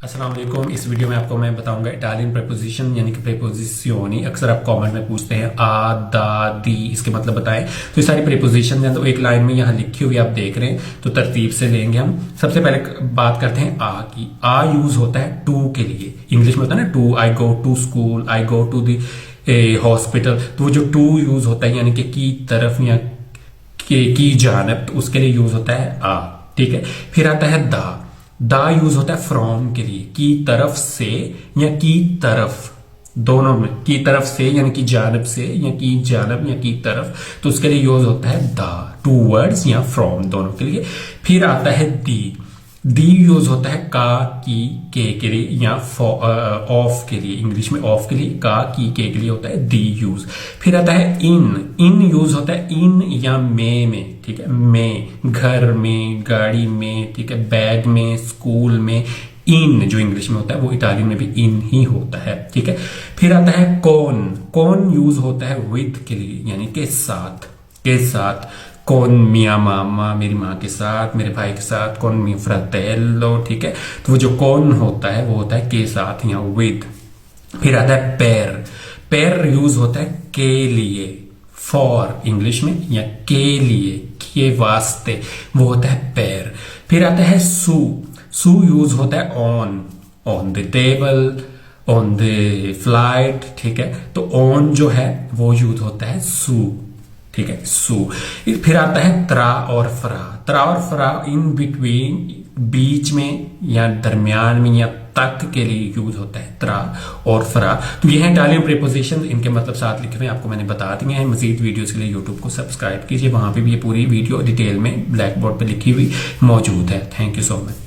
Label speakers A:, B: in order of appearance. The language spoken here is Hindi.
A: अस्सलाम वालेकुम। इस वीडियो में आपको मैं बताऊंगा इटालियन प्रेपोजिशन यानी कि प्रेपोजिशियोनी। अक्सर आप कमेंट में पूछते हैं आ, दा, दी, इसके मतलब बताएं। तो ये सारी प्रेपोजिशन है तो एक लाइन में यहाँ लिखी हुई आप देख रहे हैं, तो तरतीब से लेंगे हम। सबसे पहले बात करते हैं आ की। आ यूज होता है टू के लिए। इंग्लिश में होता है ना to, I go to school, I go to the hospital. तो वो जो टू यूज होता है यानी कि की तरफ या की जानब, तो उसके लिए यूज होता है आ। ठीक है, फिर आता है दा। दा यूज होता है फ्रॉम के लिए, की तरफ से या की तरफ, दोनों में। की तरफ से यानी कि जानब से, या की जानब या की तरफ, तो उसके लिए यूज होता है दा। टू वर्ड्स या फ्रॉम, दोनों के लिए। फिर आता है दी। दी यूज होता है का, की, के लिए या ऑफ के लिए। इंग्लिश में ऑफ के लिए, का, की, के लिए होता है दी यूज। फिर आता है इन। इन यूज होता है इन या में। ठीक है, में, घर में, गाड़ी में, ठीक है, बैग में, स्कूल में। इन जो इंग्लिश में होता है वो इटालियन में भी इन ही होता है। ठीक है, फिर आता है कौन। कौन यूज होता है विद के लिए यानी के साथ, के साथ। कौन मिया मामा, मेरी माँ के साथ, मेरे भाई के साथ। कौन मी फ्रातेल्लो। ठीक है, तो वो जो कौन होता है वो होता है के साथ या विद। फिर आता है पैर। पैर यूज होता है के लिए, फॉर इंग्लिश में, या के लिए, के वास्ते, वो होता है पैर। फिर आता है सू। सू यूज होता है on the table, on the flight. ठीक है, तो ऑन जो है वो यूज होता है सू। ठीक है, सू। फिर आता है त्रा और फ्रा। त्रा और फ्रा इन बिटवीन, बीच में या दरमियान में या तक के लिए यूज होता है त्रा और फ्रा। तो ये है इटालियन प्रीपोजिशन, इनके मतलब साथ लिखे हुए आपको मैंने बता दिए हैं। मजीद वीडियोस के लिए यूट्यूब को सब्सक्राइब कीजिए, वहां पे भी ये पूरी वीडियो डिटेल में ब्लैक बोर्ड पे लिखी हुई मौजूद है। Thank you so much.